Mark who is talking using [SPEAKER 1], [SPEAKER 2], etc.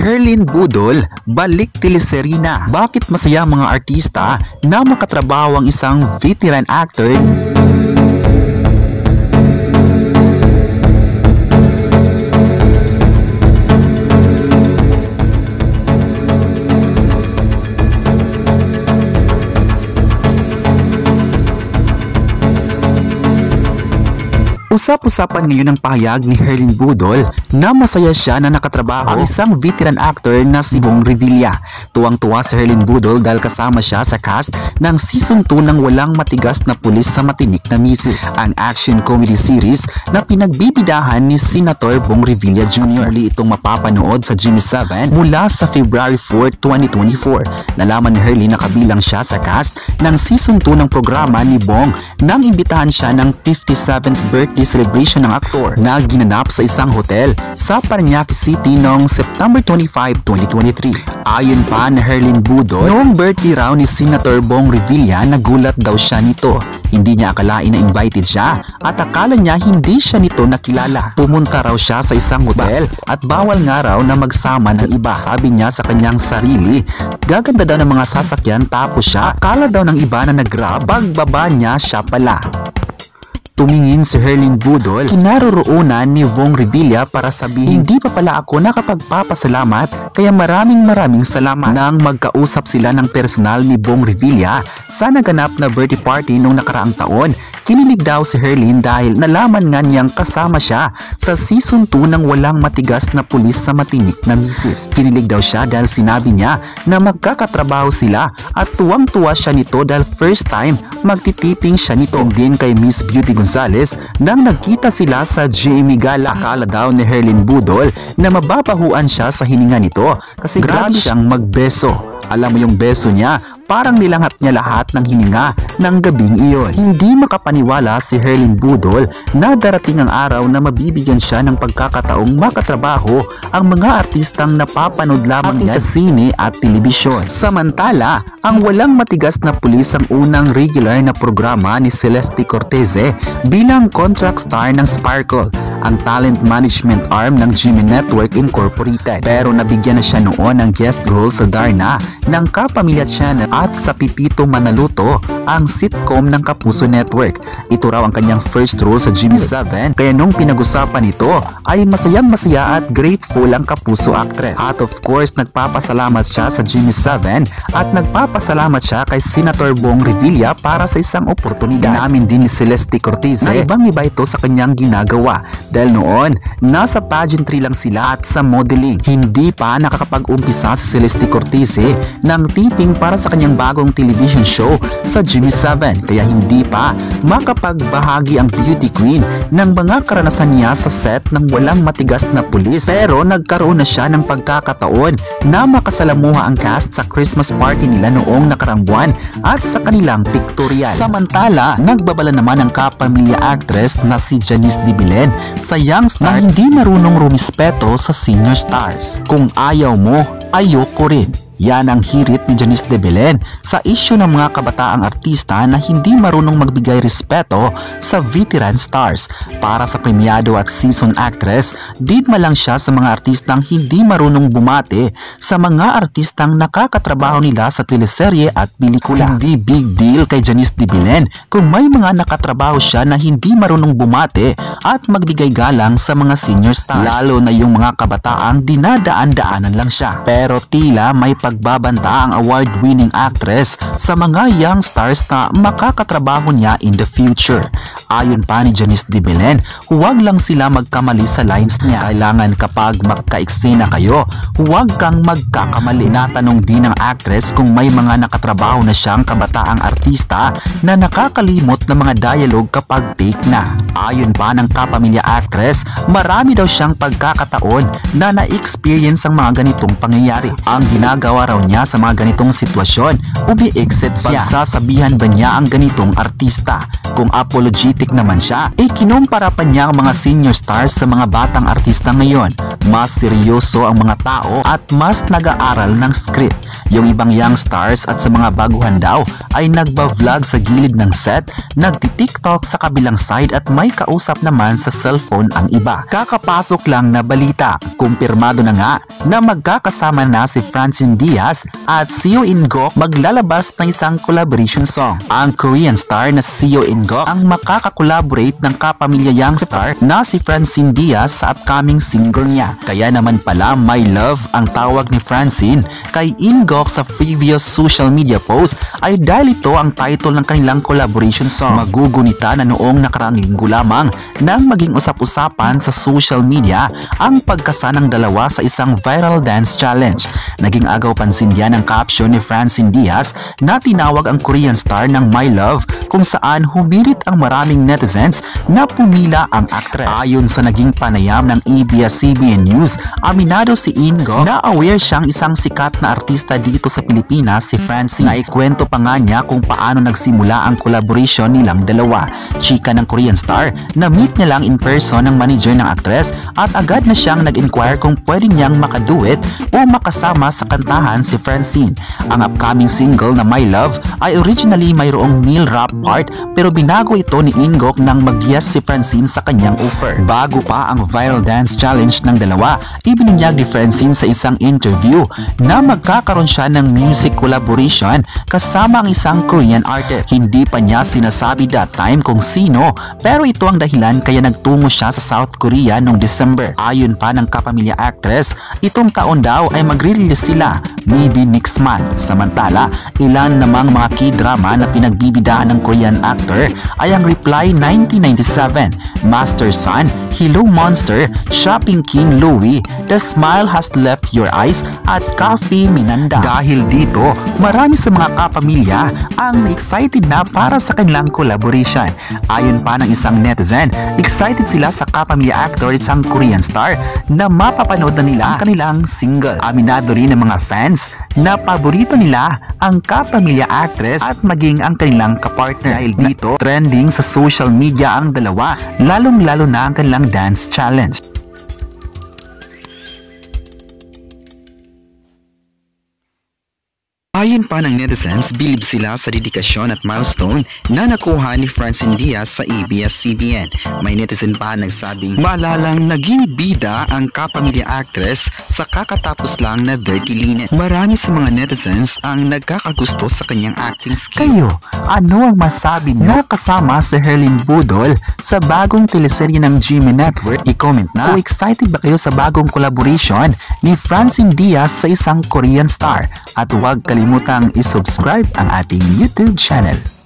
[SPEAKER 1] Herlyn Budol, balik teleserye na. Bakit masaya mga artista na makatrabaho ang isang veteran actor? Usap-usapan ngayon ang pahayag ni Herlyn Budol na masaya siya na nakatrabaho ang isang veteran actor na si Bong Revilla. Tuwang-tuwa si Herlyn Budol dahil kasama siya sa cast ng season 2 ng Walang Matigas na Pulis sa Matinik na Misis, ang action comedy series na pinagbibidahan ni Senator Bong Revilla Jr. Itong mapapanood sa GMA7 mula sa February 4, 2024. Nalaman ni Herlyn na kabilang siya sa cast ng season 2 ng programa ni Bong nang imbitahan siya ng 57th birthday celebration ng aktor na ginanap sa isang hotel sa Parañaque City noong September 25, 2023. Ayon pa ni Herlyn Budol, noong birthday raw ni Senator Bong Revilla, nagulat daw siya nito. Hindi niya akalain na invited siya at akala niya hindi siya nito nakilala. Pumunta raw siya sa isang hotel at bawal nga raw na magsama ng iba. Sabi niya sa kanyang sarili, gaganda daw ng mga sasakyan, tapos siya akala daw ng iba na nag-grab, pagbaba niya siya pala. Tumingin si Herlyn Budol kinaroroonan ni Bong Revilla para sabihin, hindi pa pala ako nakapagpapasalamat, kaya maraming salamat. Nang magkausap sila ng personal ni Bong Revilla sa naganap na birthday party noong nakaraang taon, kinilig daw si Herlyn dahil nalaman nga niyang kasama siya sa season 2 ng Walang Matigas na Pulis sa Matinik na Misis. Kinilig daw siya dahil sinabi niya na magkakatrabaho sila at tuwang-tuwa siya nito dahil first time magtitiping siya nito. And din kay Miss Beauty Gonzales nang nagkita sila sa GMA Gala. Akala daw ni Herlyn Budol na mababahuan siya sa hininga nito kasi grabe siyang magbeso. Alam mo yung beso niya, parang nilanghap niya lahat ng hininga ng gabing iyon. Hindi makapaniwala si Herlyn Budol na darating ang araw na mabibigyan siya ng pagkakataong makatrabaho ang mga artistang napapanood lamang niya sa sine at telebisyon. Samantala, ang Walang Matigas na Pulis ang unang regular na programa ni Celeste Cortese bilang contract star ng Sparkle, ang talent management arm ng GMA Network Incorporated. Pero nabigyan na siya noon ng guest role sa Darna ng Kapamilya Channel at sa Pipito Manaluto, ang sitcom ng Kapuso Network. Ito raw ang kanyang first role sa GMA7, kaya nung pinag-usapan ito ay masayang-masaya at grateful ang Kapuso actress. At of course, nagpapasalamat siya sa GMA7 at nagpapasalamat siya kay Senator Bong Revilla para sa isang oportunidad. Inamin din ni Celeste Cortese na ibang-iba ito sa kanyang ginagawa dahil noon nasa pageantry lang sila at sa modeling. Hindi pa nakakapag-umpisa si Celeste Cortese ng taping para sa kanyang bagong television show sa GMA7, kaya hindi pa makapagbahagi ang beauty queen ng mga karanasan niya sa set ng Walang Matigas na Pulis. Pero nagkaroon na siya ng pagkakataon na makasalamuha ang cast sa Christmas party nila noong nakarang buwan at sa kanilang pictorial. Samantala, nagbabala naman ang kapamilya actress na si Janice de Belen sa young star na hindi marunong rumispeto sa senior stars. Kung ayaw mo, ayoko rin. Yan ang hirit ni Janice de Belen sa isyu ng mga kabataang artista na hindi marunong magbigay respeto sa veteran stars. Para sa premiado at season actress, digma lang siya sa mga artistang hindi marunong bumate sa mga artistang nakakatrabaho nila sa teleserye at pelikula. Hindi big deal kay Janice de Belen kung may mga nakatrabaho siya na hindi marunong bumate at magbigay galang sa mga senior stars, lalo na yung mga kabataang dinadaan-daanan lang siya. Pero tila may pagbabanta ang award-winning actress sa mga young stars na makakatrabaho niya in the future. Ayon pa ni Janice de Belen, huwag lang sila magkamali sa lines niya. Kailangan kapag magka-eksena kayo, huwag kang magkakamali. Natanong din ng actress kung may mga nakatrabaho na siyang kabataang artista na nakakalimot ng mga dialogue kapag take na. Ayon pa ng kapamilya actress, marami daw siyang pagkakataon na na-experience ang mga ganitong pangyayari. Ang ginagawa ginagawa raw niya sa mga ganitong sitwasyon, umi-exit siya. Pagsasabihan ba niya ang ganitong artista? Kung apologetic naman siya, kinumpara pa niya ang mga senior stars sa mga batang artista ngayon. Mas seryoso ang mga tao at mas nag-aaral ng script. Yung ibang young stars at sa mga baguhan daw ay nagba-vlog sa gilid ng set, nagti-TikTok sa kabilang side at may kausap naman sa cellphone ang iba. Kakapasok lang na balita, kumpirmado na nga na magkakasama na si Francine Diaz at Seo In-gok maglalabas ng isang collaboration song. Ang Korean star na Seo In-gok ang makaka-collaborate ng kapamilya young star na si Francine Diaz sa upcoming single niya. Kaya naman pala My Love ang tawag ni Francine kay In-gok sa previous social media post ay dahil ito ang title ng kanilang collaboration song. Magugunita na noong nakaraang linggo lamang nang maging usap-usapan sa social media ang pagkasa ng dalawa sa isang viral dance challenge. Naging agaw pansin yan ang caption ni Francine Diaz na tinawag ang Korean star ng My Love kung saan humirit ang maraming netizens na pumila ang actress. Ayon sa naging panayam ng ABS-CBN News, aminado si In-gok na aware siyang isang sikat na artista dito sa Pilipinas, si Francine. Naikwento pa nga niya kung paano nagsimula ang collaboration nilang dalawa. Chika ng Korean star, na-meet niya lang in person ng manager ng actress at agad na siyang nag-inquire kung pwede niyang makaduet o makasama sa kantahan si Francine. Ang upcoming single na My Love ay originally mayroong male rap part pero binago ito ni In-gok nang mag-yes si Francine sa kanyang offer. Bago pa ang viral dance challenge ng dalawa, ibinunyag ni Francine sa isang interview na magkakaroon siya ng music collaboration kasama ang isang Korean artist. Hindi pa niya sinasabi that time kung sino, pero ito ang dahilan kaya nagtungo siya sa South Korea noong December. Ayon pa ng kapamilya actress, itong taon daw ay magre-release sila, maybe next month. Samantala, ilan namang mga K-drama na pinagbibidaan ng Korean actor ay ang Reply 1997, Master Son, Hello Monster, Shopping King Louie, The Smile Has Left Your Eyes at Coffee Minanda. Dahil dito, marami sa mga kapamilya ang excited na para sa kanilang collaboration. Ayon pa ng isang netizen, excited sila sa kapamilya actor at isang Korean star na mapapanood na nila ang kanilang single. Aminado rin ng mga fans na paborito nila ang kapamilya actress at maging ang kanilang kapartner. Dahil dito, trending sa social media ang dalawa, lalong-lalo na ang kanilang dance challenge. Ayon pa ng netizens, bilib sila sa dedikasyon at milestone na nakuha ni Francine Diaz sa ABS-CBN. May netizen pa nagsabing maalalang naging bida ang kapamilya actress sa kakatapos lang na Dirty Linen. Marami sa mga netizens ang nagkakagusto sa kanyang acting skill. Kayo, ano ang masabi niyo na kasama si Herlin Budol sa bagong teleserye ng GMA Network? I-comment na kung excited ba kayo sa bagong collaboration ni Francine Diaz sa isang Korean star. At huwag kalimutang i-subscribe ang ating YouTube channel.